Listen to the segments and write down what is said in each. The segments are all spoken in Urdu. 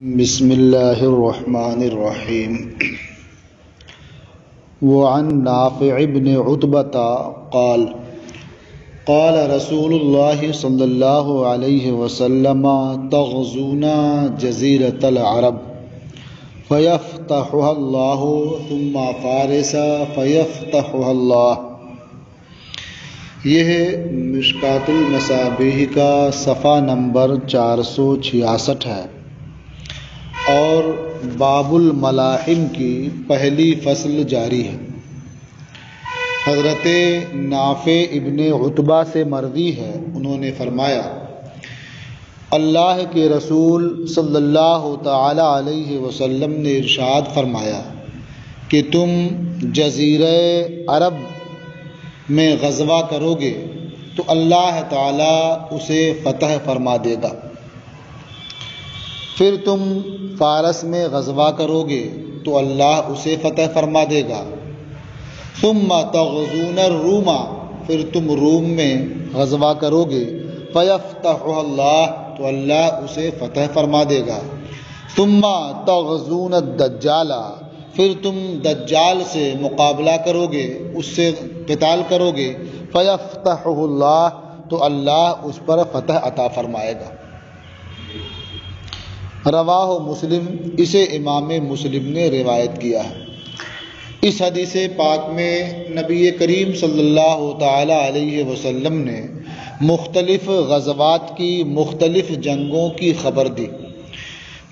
بسم اللہ الرحمن الرحیم وعن نافع بن عتبة قال قال رسول اللہ صلی اللہ علیہ وسلم تغزونا جزیرۃ العرب فیفتحها اللہ ثم فارس فیفتحها اللہ۔ یہ مشکات المصابیح کا صفحہ نمبر 466 ہے اور باب الملاحم کی پہلی فصل جاری ہے۔ حضرت نافع ابن عتبہ سے مروی ہے، انہوں نے فرمایا اللہ کے رسول صلی اللہ تعالی علیہ وسلم نے ارشاد فرمایا کہ تم جزیرہ عرب میں غزوہ کرو گے تو اللہ تعالی اسے فتح فرما دے گا، پھر تم فارس میں غزوہ کرو گے تو اللہ اسے فتح فرما دے گا، ثم تغزون الروم، پھر تم روم میں غزوہ کرو گے، فیفتحها اللہ، تو اللہ اسے فتح فرما دے گا، ثم تغزون الدجال، پھر تم دجال سے مقابلہ کرو گے، اس سے قتال کرو گے، فیفتحه اللہ، تو اللہ اس پر فتح عطا فرمائے گا۔ رواہ مسلم، اسے امام مسلم نے روایت کیا ہے۔ اس حدیث پاک میں نبی کریم صلی اللہ تعالی علیہ وسلم نے مختلف غزوات کی، مختلف جنگوں کی خبر دی۔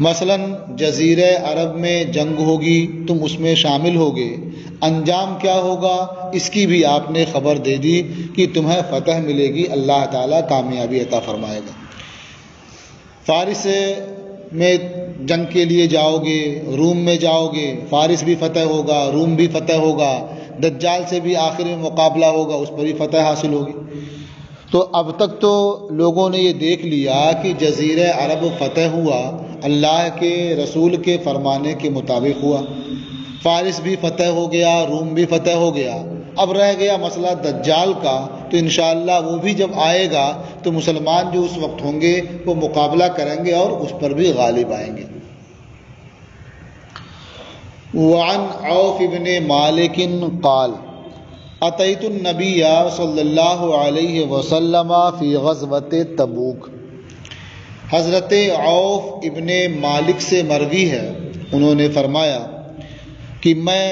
مثلا جزیرہ عرب میں جنگ ہوگی، تم اس میں شامل ہوگے، انجام کیا ہوگا اس کی بھی آپ نے خبر دے دی کہ تمہیں فتح ملے گی، اللہ تعالیٰ کامیابی عطا فرمائے گا۔ فارس میں جنگ کے لیے جاؤ گے، روم میں جاؤ گے، فارس بھی فتح ہوگا، روم بھی فتح ہوگا، دجال سے بھی آخر میں مقابلہ ہوگا، اس پر بھی فتح حاصل ہوگی۔ تو اب تک تو لوگوں نے یہ دیکھ لیا کہ جزیرہ عرب فتح ہوا، اللہ کے رسول کے فرمانے کے مطابق ہوا، فارس بھی فتح ہو گیا، روم بھی فتح ہو گیا۔ اب رہ گیا مسئلہ دجال کا، تو انشاءاللہ وہ بھی جب آئے گا تو مسلمان جو اس وقت ہوں گے وہ مقابلہ کریں گے اور اس پر بھی غالب آئیں گے۔ وعن عوف بن مالک قال اتیت النبی صلی اللہ علیہ وسلم فی غزوۃ تبوک۔ حضرت عوف ابن مالک سے مروی ہے، انہوں نے فرمایا کہ میں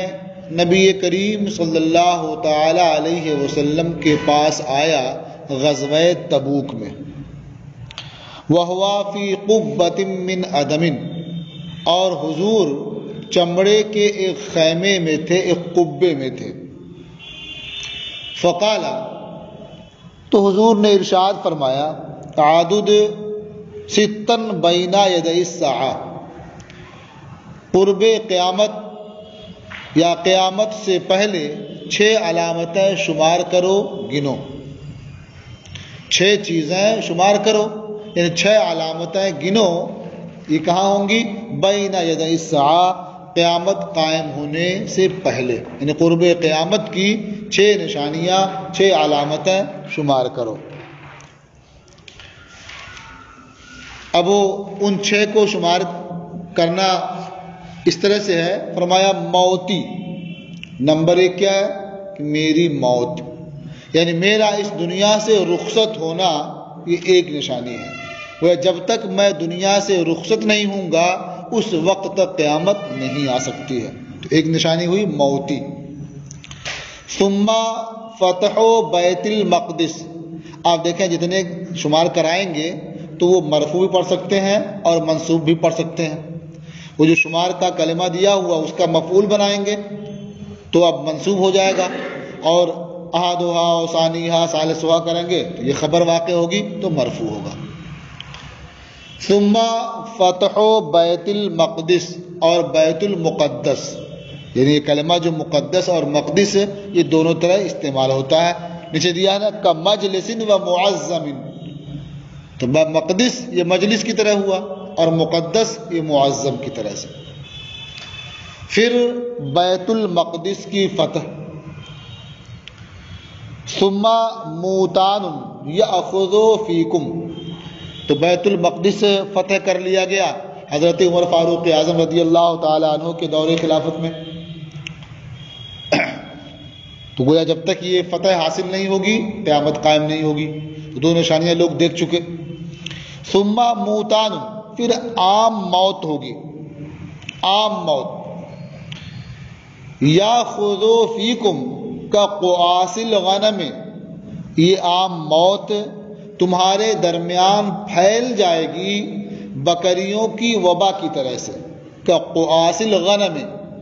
نبی کریم صلی اللہ تعالی علیہ وسلم کے پاس آیا غزوہ تبوک میں، وہوا فی قبۃ من ادم، اور حضور چمڑے کے ایک خیمے میں تھے، ایک قبے میں تھے۔ فقال، تو حضور نے ارشاد فرمایا تعدد ستن بین یدی الساعہ، قرب قیامت یا قیامت سے پہلے 6 علامتیں شمار کرو، گنو، 6 چیزیں شمار کرو، یعنی 6 علامتیں گنو۔ یہ کہاں ہوں گی؟ بین یدی الساعہ، قیامت قائم ہونے سے پہلے، یعنی قرب قیامت کی 6 نشانیاں، 6 علامتیں شمار کرو۔ اب ان 6 کو شمار کرنا اس طرح سے ہے، فرمایا موتی، نمبر 1 کیا ہے کہ میری موت، یعنی میرا اس دنیا سے رخصت ہونا، یہ ایک نشانی ہے۔ وہ جب تک میں دنیا سے رخصت نہیں ہوں گا اس وقت تک قیامت نہیں آ سکتی ہے، تو ایک نشانی ہوئی موتی۔ ثم فتح بیت المقدس، آپ دیکھیں جتنے شمار کرائیں گے تو وہ مرفوع بھی پڑھ سکتے ہیں اور منصوب بھی پڑھ سکتے ہیں۔ وہ جو شمار کا کلمہ دیا ہوا اس کا مفعول بنائیں گے تو اب منصوب ہو جائے گا، اور احدھا و ثانیھا ثالثھا کریں گے تو یہ خبر واقع ہوگی تو مرفوع ہوگا۔ ثم فتح بیت المقدس، اور بیت المقدس، یعنی یہ کلمہ جو مقدس اور مقدس یہ دونوں طرح استعمال ہوتا ہے، نیچے دیا ہے نا کا مجلس و معظم، تو مقدس یہ مجلس کی طرح ہوا اور مقدس یہ معظم کی طرح سے۔ پھر بیت المقدس کی فتح، ثم موتان یأخذ فیکم، تو بیت المقدس فتح کر لیا گیا، حضرت عمر فاروق اعظم رضی اللہ تعالیٰ عنہ کے دور خلافت میں. تو گویا جب تک یہ فتح حاصل نہیں ہوگی قیامت قائم نہیں ہوگی. تو دو نشانیاں لوگ دیکھ چکے. ثم موتان، پھر عام موت ہوگی، عام موت. یاخذ فیکم کقعاص الغنم، یہ عام موت تمہارے درمیان پھیل جائے گی بکریوں کی وبا کی طرح سے. کقعاص الغنم،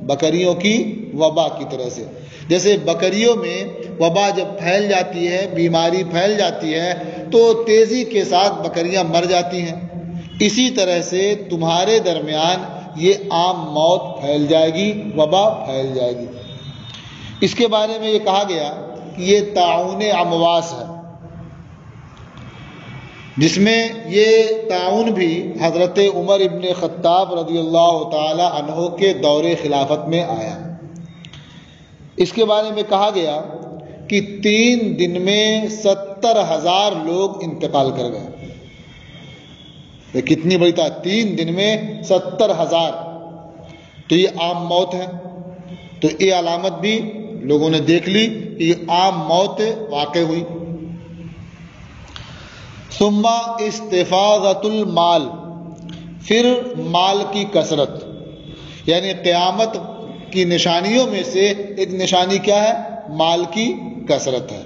بکریوں کی وبا کی طرح سے. جیسے بکریوں میں وبا جب پھیل جاتی ہے، بیماری پھیل جاتی ہے تو تیزی کے ساتھ بکریاں مر جاتی ہیں، اسی طرح سے تمہارے درمیان یہ عام موت پھیل جائے گی، وبا پھیل جائے گی. اس کے بارے میں یہ کہا گیا کہ یہ طاعون امواس ہے، جس میں یہ طاعون بھی حضرت عمر ابن خطاب رضی اللہ تعالی عنہ کے دور خلافت میں آیا. اس کے بارے میں کہا گیا کہ 3 دن میں 70,000 لوگ انتقال کر گئے. یہ کتنی بڑی تھا، 3 دن میں 70,000. تو یہ عام موت ہے. تو یہ علامت بھی لوگوں نے دیکھ لی کہ یہ عام موت واقع ہوئی. ثم استفاضۃ المال، پھر مال کی کثرت. یعنی قیامت کی نشانیوں میں سے ایک نشانی کیا ہے؟ مال کی کثرت ہے.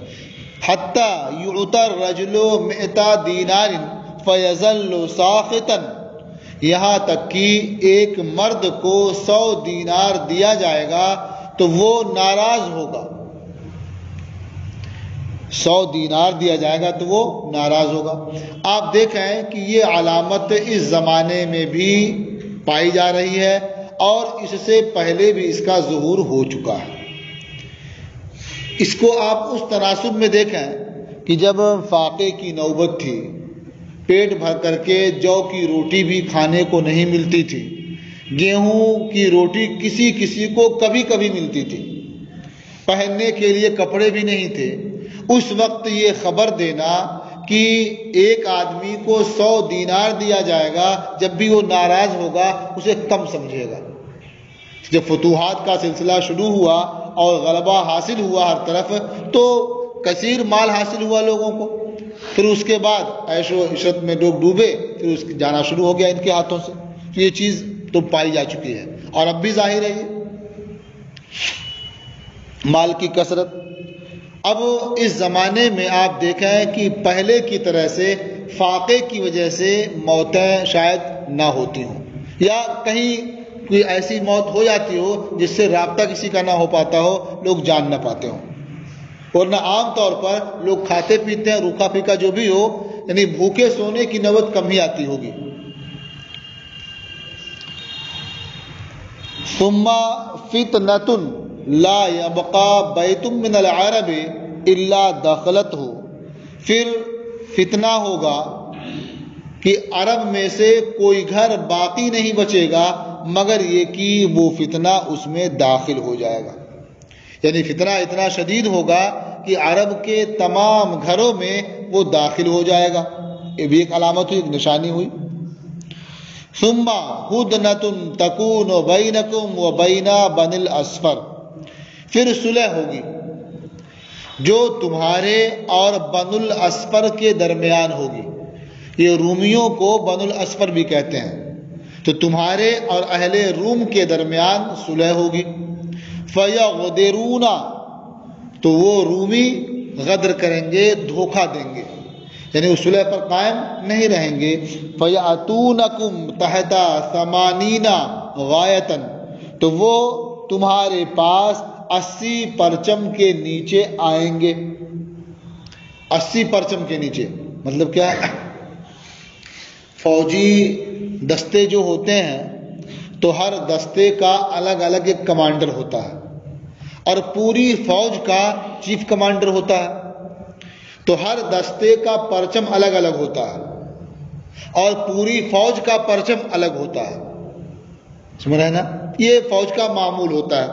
حتی یعطی الرجل 100 دینار فیظل ساخطا، یہاں تک کہ ایک مرد کو 100 دینار دیا جائے گا تو وہ ناراض ہوگا. 100 دینار دیا جائے گا تو وہ ناراض ہوگا. آپ دیکھیں کہ یہ علامت اس زمانے میں بھی پائی جا رہی ہے اور اس سے پہلے بھی اس کا ظہور ہو چکا ہے. اس کو آپ اس تناسب میں دیکھیں کہ جب فاقے کی نوبت تھی، پیٹ بھر کر کے جو کی روٹی بھی کھانے کو نہیں ملتی تھی، گیہوں کی روٹی کسی کسی کو کبھی کبھی ملتی تھی، پہننے کے لیے کپڑے بھی نہیں تھے. اس وقت یہ خبر دینا کہ ایک آدمی کو 100 دینار دیا جائے گا، جب بھی وہ ناراض ہوگا اسے کم سمجھے گا. جب فتوحات کا سلسلہ شروع ہوا اور غلبہ حاصل ہوا ہر طرف، تو کثیر مال حاصل ہوا لوگوں کو. پھر اس کے بعد عیش و عشرت میں لوگ ڈوبے، پھر اس جانا شروع ہو گیا ان کے ہاتھوں سے. یہ چیز تو پائی جا چکی ہے اور اب بھی ظاہر ہے یہ مال کی کثرت. اب اس زمانے میں آپ دیکھیں کہ پہلے کی طرح سے فاقے کی وجہ سے موتیں شاید نہ ہوتی ہوں، یا کہیں کوئی ایسی موت ہو جاتی ہو جس سے رابطہ کسی کا نہ ہو پاتا ہو، لوگ جان نہ پاتے ہوں. ورنہ عام طور پر لوگ کھاتے پیتے ہیں، روکھا پھیکا جو بھی ہو، یعنی بھوکے سونے کی نوبت کم ہی آتی ہوگی. ثم فتنۃ لا یبقى بیت من العرب الا دخلته، پھر فتنہ ہوگا کہ عرب میں سے کوئی گھر باقی نہیں بچے گا مگر یہ کہ وہ فتنہ اس میں داخل ہو جائے گا. یعنی فتنہ اتنا شدید ہوگا کہ عرب کے تمام گھروں میں وہ داخل ہو جائے گا. یہ بھی ایک علامت ہوئی، ایک نشانی ہوئی. ثم ہدنۃ تکون بینکم و بین بنی الاصفر، پھر صلح ہوگی جو تمہارے اور بنو الاصفر کے درمیان ہوگی. یہ رومیوں کو بنو الاصفر بھی کہتے ہیں. تو تمہارے اور اہل روم کے درمیان صلح ہوگی. فَيَغْدِرُونَ، تو وہ رومی غدر کریں گے، دھوکہ دیں گے، یعنی اس صلح پر قائم نہیں رہیں گے. فَيَأْتُونَكُمْ تَحْتَ 80 غَایَةً، تو وہ تمہارے پاس 80 پرچم کے نیچے آئیں گے. 80 پرچم کے نیچے مطلب کیا ہے؟ فوجی دستے جو ہوتے ہیں تو ہر دستے کا الگ الگ ایک کمانڈر ہوتا ہے اور پوری فوج کا چیف کمانڈر ہوتا ہے. تو ہر دستے کا پرچم الگ الگ ہوتا ہے اور پوری فوج کا پرچم الگ ہوتا ہے. سمجھ رہے نا؟ یہ فوج کا معمول ہوتا ہے.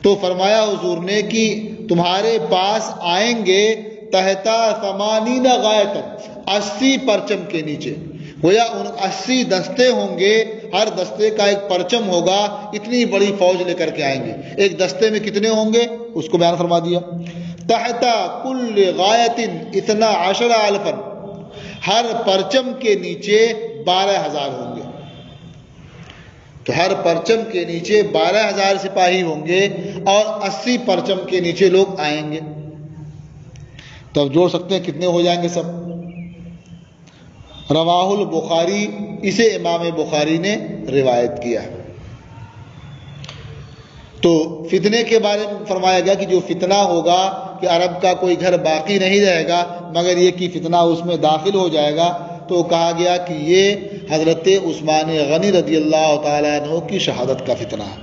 تو فرمایا حضور نے کہ تمہارے پاس آئیں گے تحت 80 غایۃ، 80 پرچم کے نیچے. گویا ان 80 دستے ہوں گے ہر دستے کا ایک پرچم ہوگا، اتنی بڑی فوج لے کر کے آئیں گے۔ ایک دستے میں کتنے ہوں گے اس کو بیان فرما دیا، تحت کل غایت 12,000 ہر پرچم کے نیچے 12,000 ہوں گے۔ تو ہر پرچم کے نیچے 12,000 سپاہی ہوں گے اور 80 پرچم کے نیچے لوگ آئیں گے۔ تو اب جوڑ سکتے ہیں کتنے ہو جائیں گے سب۔ رواہ البخاری، اسے امام بخاری نے روایت کیا۔ تو فتنے کے بارے میں فرمایا گیا کہ جو فتنہ ہوگا کہ عرب کا کوئی گھر باقی نہیں رہے گا مگر یہ کہ فتنہ اس میں داخل ہو جائے گا، تو کہا گیا کہ یہ حضرت عثمان غنی رضی اللہ تعالیٰ عنہ کی شہادت کا فتنہ ہے۔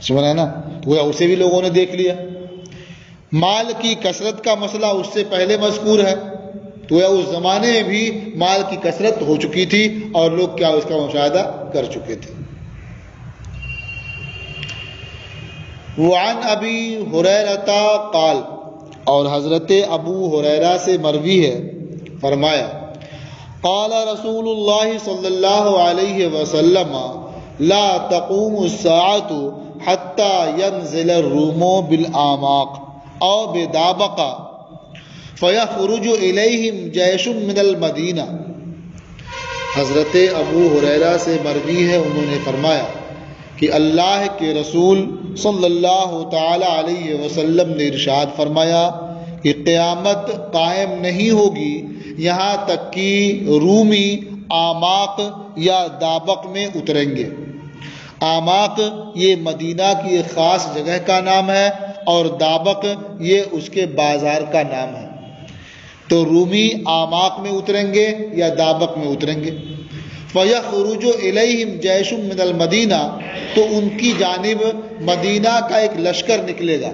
سمجھ رہے نا، تو اسے بھی لوگوں نے دیکھ لیا۔ مال کی کثرت کا مسئلہ اس سے پہلے مذکور ہے، تو اس زمانے میں بھی مال کی کثرت ہو چکی تھی اور لوگ کیا اس کا مشاہدہ کر چکے تھے۔ وعن ابی ہریرہ قال، اور حضرت ابو ہریرہ سے مروی ہے، فرمایا قال رسول اللہ صلی اللہ علیہ وسلم لا تقوم الساعة حتى ينزل الروم بالآماق او بدابقہ فیخرج الیہم جیش من المدینہ۔ حضرت ابو ہریرہ سے مروی ہے، انہوں نے فرمایا کہ اللہ کے رسول صلی اللہ تعالی علیہ وسلم نے ارشاد فرمایا کہ قیامت قائم نہیں ہوگی یہاں تک کہ رومی آماق یا دابق میں اتریں گے۔ آماق یہ مدینہ کی ایک خاص جگہ کا نام ہے اور دابق یہ اس کے بازار کا نام ہے۔ تو رومی آماق میں اتریں گے یا دابق میں اتریں گے۔ فَيَخْرُجُ إِلَيْهِمْ جَيْشٌ مِّنَ الْمَدِينَةِ، تو ان کی جانب مدینہ کا ایک لشکر نکلے گا،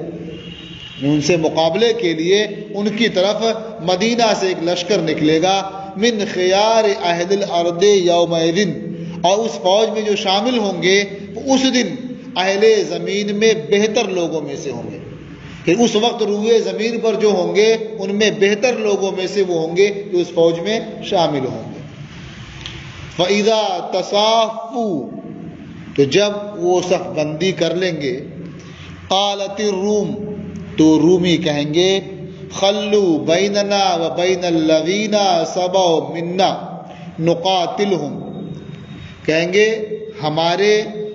ان سے مقابلے کے لیے ان کی طرف مدینہ سے ایک لشکر نکلے گا۔ من خیار اہل الارض یومئذ، اور اس فوج میں جو شامل ہوں گے وہ اس دن اہل زمین میں بہتر لوگوں میں سے ہوں گے، کہ اس وقت روئے زمین پر جو ہوں گے ان میں بہتر لوگوں میں سے وہ ہوں گے جو اس فوج میں شامل ہوں گے۔ فَإِذَا تَصَافُّوا، تو جب وہ صف بندی کر لیں گے، قالت الروم، تو رومی کہیں گے خلوا بیننا و بین الذین سبوا منا نقاتلہم، کہیں گے ہمارے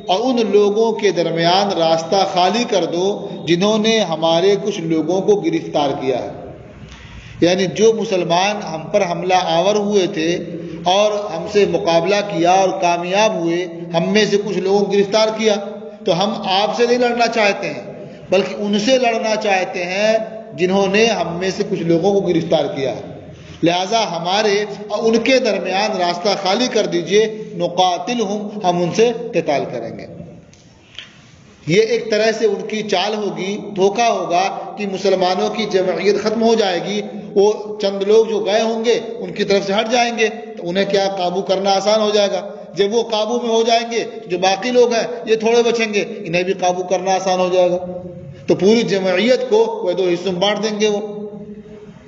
اور ان لوگوں کے درمیان راستہ خالی کر دو جنہوں نے ہمارے کچھ لوگوں کو گرفتار کیا ہے۔ یعنی جو مسلمان ہم پر حملہ آور ہوئے تھے اور ہم سے مقابلہ کیا اور کامیاب ہوئے، ہم میں سے کچھ لوگوں کو گرفتار کیا، تو ہم آپ سے نہیں لڑنا چاہتے ہیں بلکہ ان سے لڑنا چاہتے ہیں جنہوں نے ہم میں سے کچھ لوگوں کو گرفتار کیا ہے، لہٰذا ہمارے اور ان کے درمیان راستہ خالی کر دیجئے، نقاتلہم، ہم ان سے قتال کریں گے۔ یہ ایک طرح سے ان کی چال ہوگی، دھوکہ ہوگا کہ مسلمانوں کی جمعیت ختم ہو جائے گی، وہ چند لوگ جو گئے ہوں گے ان کی طرف سے ہٹ جائیں گے تو انہیں کیا قابو کرنا آسان ہو جائے گا۔ جب وہ قابو میں ہو جائیں گے جو باقی لوگ ہیں یہ تھوڑے بچیں گے، انہیں بھی قابو کرنا آسان ہو جائے گا، تو پوری جمعیت کو وہ دو حصوں میں بانٹ دیں گے۔ وہ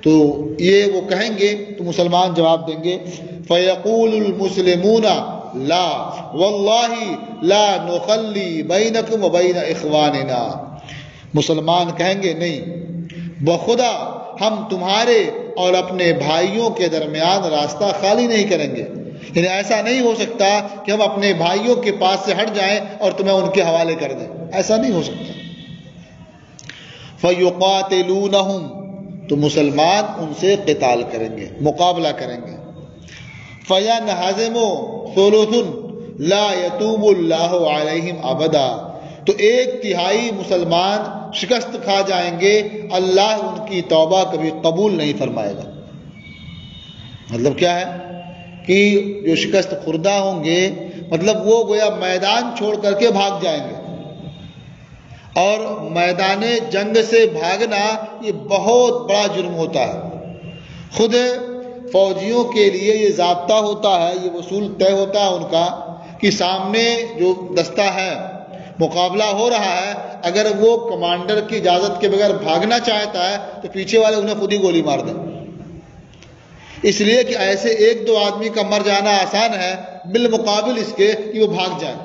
تو یہ وہ کہیں گے تو مسلمان جواب دیں گے فیقول المسلمون لا واللہ لا نخلی بینکم و بین اخواننا، مسلمان کہیں گے نہیں، بخدا ہم تمہارے اور اپنے بھائیوں کے درمیان راستہ خالی نہیں کریں گے، یعنی ایسا نہیں ہو سکتا کہ ہم اپنے بھائیوں کے پاس سے ہٹ جائیں اور تمہیں ان کے حوالے کر دیں، ایسا نہیں ہو سکتا۔ فَيُقَاتِلُونَهُمْ، تو مسلمان ان سے قتال کریں گے، مقابلہ کریں گے۔ فَيَنْهَزِمُ ثُلُثٌ لَا يَتُوبُ اللَّهُ عَلَيْهِمْ أَبَدًا، تو ایک تہائی مسلمان شکست کھا جائیں گے، اللہ ان کی توبہ کبھی قبول نہیں فرمائے گا۔ مطلب کیا ہے کہ جو شکست خوردہ ہوں گے، مطلب وہ گویا میدان چھوڑ کر کے بھاگ جائیں گے، اور میدان جنگ سے بھاگنا یہ بہت بڑا جرم ہوتا ہے۔ خود فوجیوں کے لیے یہ ضابطہ ہوتا ہے، یہ اصول طے ہوتا ہے ان کا کہ سامنے جو دستہ ہے مقابلہ ہو رہا ہے، اگر وہ کمانڈر کی اجازت کے بغیر بھاگنا چاہتا ہے تو پیچھے والے انہیں خود ہی گولی مار دیں، اس لیے کہ ایسے ایک دو آدمی کا مر جانا آسان ہے، بالمقابل اس کے کہ وہ بھاگ جائیں.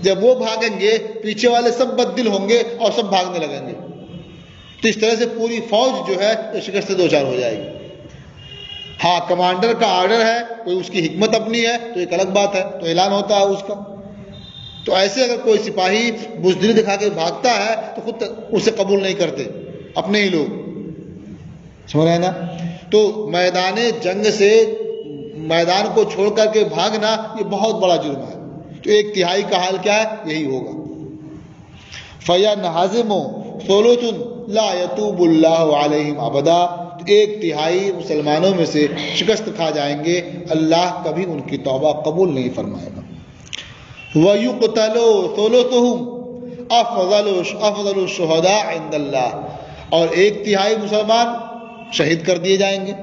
جب وہ بھاگیں گے پیچھے والے سب بددل ہوں گے اور سب بھاگنے لگیں گے. تو اس طرح سے پوری فوج جو ہے شکست سے دوچار ہو جائے گی. ہاں کمانڈر کا آرڈر ہے، کوئی اس کی حکمت اپنی ہے تو ایک الگ بات ہے، تو اعلان ہوتا ہے اس کا. تو ایسے اگر کوئی سپاہی بزدلی دکھا کے بھاگتا ہے تو خود اسے قبول نہیں کرتے اپنے ہی لوگ. سمجھ رہے ہیں نا؟ تو میدان جنگ سے میدان کو چھوڑ کر کے بھاگنا یہ بہت بڑا جرم ہے. تو ایک تہائی کا حال کیا ہے؟ یہی ہوگا. فَيَنْهَزِمُ ثُلُثٌ لَا يَتُوبُ اللَّهُ عَلَيْهِمْ أَبَدًا. ایک تہائی مسلمانوں میں سے شکست کھا جائیں گے، اللہ کبھی ان کی توبہ قبول نہیں فرمائے گا. وَيُقْتَلُ ثُلُثُهُمْ أَفْضَلُ الشُّهَدَاءِ عِندَ اللَّهِ. اور ایک تہائی مسلمان شہید کر دیے جائیں گے.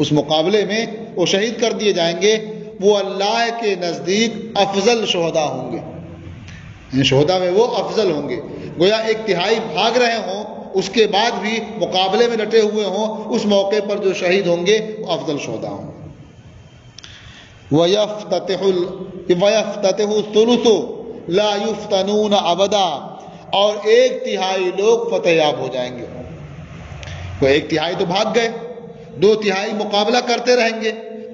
اس مقابلے میں وہ شہید کر دیے جائیں گے، وہ اللہ کے نزدیک افضل شہداء ہوں گے. یعنی شہداء میں وہ افضل ہوں گے. گویا ایک تہائی بھاگ رہے ہوں، اس کے بعد بھی مقابلے میں ڈٹے ہوئے ہوں، اس موقع پر جو شہید ہوں گے وہ افضل شہداء ہوں گے. وَيَفْتَتِحُ الثُّلُثُ لَا يُفْتَنُونَ أَبَدًا. اور ایک تہائی لوگ فتح یاب ہو جائیں گے. وہ ایک تہائی تو بھاگ گئے، دو تہائی مقابلہ کرتے رہیں گے،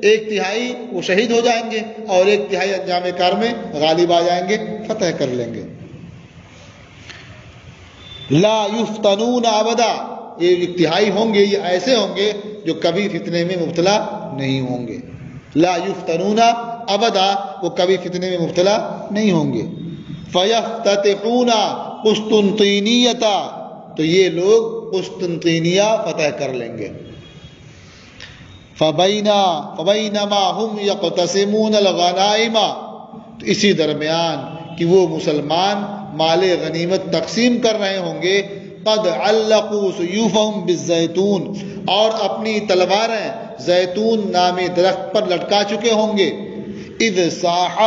ایک تہائی وہ شہید ہو جائیں گے اور ایک تہائی انجام کار میں غالب آ جائیں گے، فتح کر لیں گے. لا یفتنون ابدا. یہ تہائی ہوں گے، یہ ایسے ہوں گے جو کبھی فتنے میں مبتلا نہیں ہوں گے. لا یفتنون ابدا، وہ کبھی فتنے میں مبتلا نہیں ہوں گے. فیفتتحون قسطنطینیۃ. تو یہ لوگ قسطنطینیہ فتح کر لیں گے. فبینما ہم یقتسمون الغنائم. تو اسی درمیان کہ وہ مسلمان مال غنیمت تقسیم کر رہے ہوں گے، قد علقوا سیوفہم بالزیتون، اور اپنی تلواریں زیتون نامی درخت پر لٹکا چکے ہوں گے. اذ صاح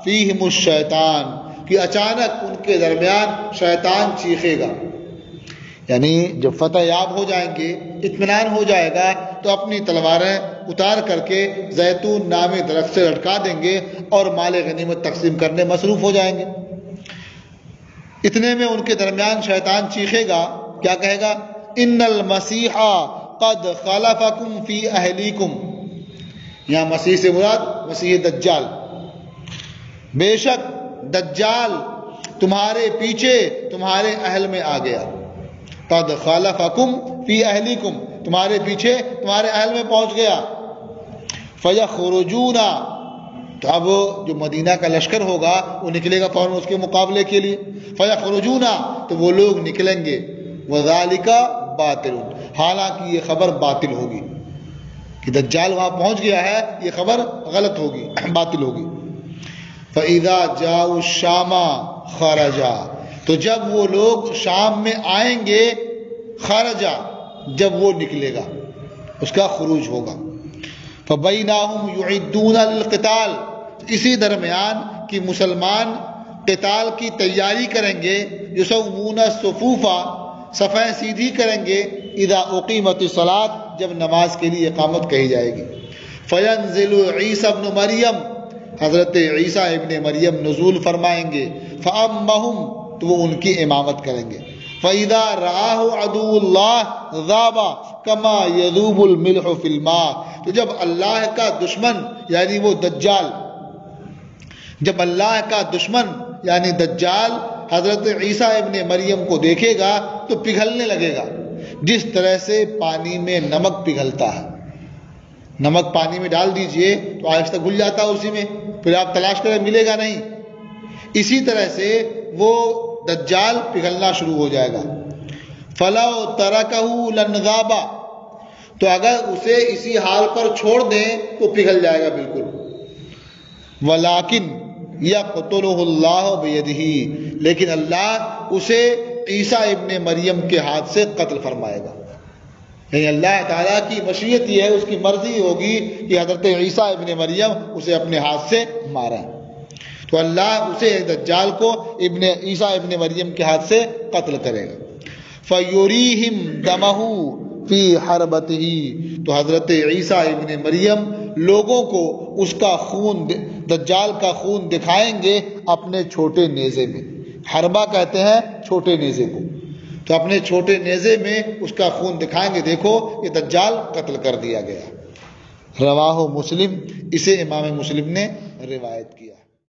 فیہم الشیطان، کہ اچانک ان کے درمیان شیطان چیخے گا. یعنی جب فتح یاب ہو جائیں گے، اطمینان ہو جائے گا، تو اپنی تلواریں اتار کر کے زیتون نامی درخت سے لٹکا دیں گے اور مال غنیمت تقسیم کرنے مصروف ہو جائیں گے. اتنے میں ان کے درمیان شیطان چیخے گا، کیا کہے گا؟ ان المسیح قد خلفکم فی اہلیکم. یہاں مسیح سے مراد مسیح دجال. بے شک دجال تمہارے پیچھے تمہارے اہل میں آ گیا. قد خلفکم فی اہلیکم، تمہارے پیچھے تمہارے اہل میں پہنچ گیا. فیخرجون. تو اب جو مدینہ کا لشکر ہوگا وہ نکلے گا فوراً اس کے مقابلے کے لیے. فیخرجون، تو وہ لوگ نکلیں گے. وذالک باطل، حالانکہ یہ خبر باطل ہوگی کہ دجال وہاں پہنچ گیا ہے، یہ خبر غلط ہوگی، باطل ہوگی. فَإِذَا جَاءُوا الشَّامَ خَرَجَا. تو جب وہ لوگ شام میں آئیں گے، خرجا، جب وہ نکلے گا، اس کا خروج ہوگا. فَبَيْنَهُمْ يُعِدُّونَ لِلْقِتَالِ. اسی درمیان کہ مسلمان قتال کی تیاری کریں گے. یُسَوُّونَ الصُّفُوفَ، صفیں سیدھی کریں گے. اذا اقیمت الصلاۃ، جب نماز کے لیے اقامت کہی جائے گی. فینزل عیسی ابن مریم، حضرت عیسیٰ ابن مریم نزول فرمائیں گے. فامہم، تو وہ ان کی امامت کریں گے. فاذا رآہ عدو اللہ ذاب کما یذوب الملح فی الماء. تو جب اللہ کا دشمن یعنی وہ دجال، جب اللہ کا دشمن یعنی دجال حضرت عیسیٰ ابن مریم کو دیکھے گا تو پگھلنے لگے گا، جس طرح سے پانی میں نمک پگھلتا ہے. نمک پانی میں ڈال دیجئے تو آہستہ گھل جاتا ہے اسی میں، پھر آپ تلاش کریں ملے گا نہیں. اسی طرح سے وہ دجال پگھلنا شروع ہو جائے گا. فَلَوْ تَرَكَهُ لَنْغَابَ. تو اگر اسے اسی حال پر چھوڑ دیں تو پگھل جائے گا بالکل. وَلَٰكِنْ يَقْتُلُهُ اللَّهُ بِيَدِهِ. لیکن اللہ اسے عیسیٰ ابن مریم کے ہاتھ سے قتل فرمائے گا. یعنی اللہ تعالیٰ کی مشیت یہ ہے، اس کی مرضی ہوگی کہ حضرت عیسیٰ ابن مریم اسے اپنے ہاتھ سے مارا. تو اللہ اسے دجال کو عیسیٰ ابن مریم کے ہاتھ سے قتل کرے گا. فَيُرِيهِمْ دَمَهُ فِي حَرْبَتِهِ. تو حضرت عیسیٰ ابن مریم لوگوں کو اس کا خون دجال کا خون دکھائیں گے اپنے چھوٹے نیزے میں. حربہ کہتے ہیں چھوٹے نیزے کو. تو اپنے چھوٹے نیزے میں اس کا خون دکھائیں گے، دیکھو یہ دجال قتل کر دیا گیا. رواہ مسلم، اسے امام مسلم نے روایت کیا.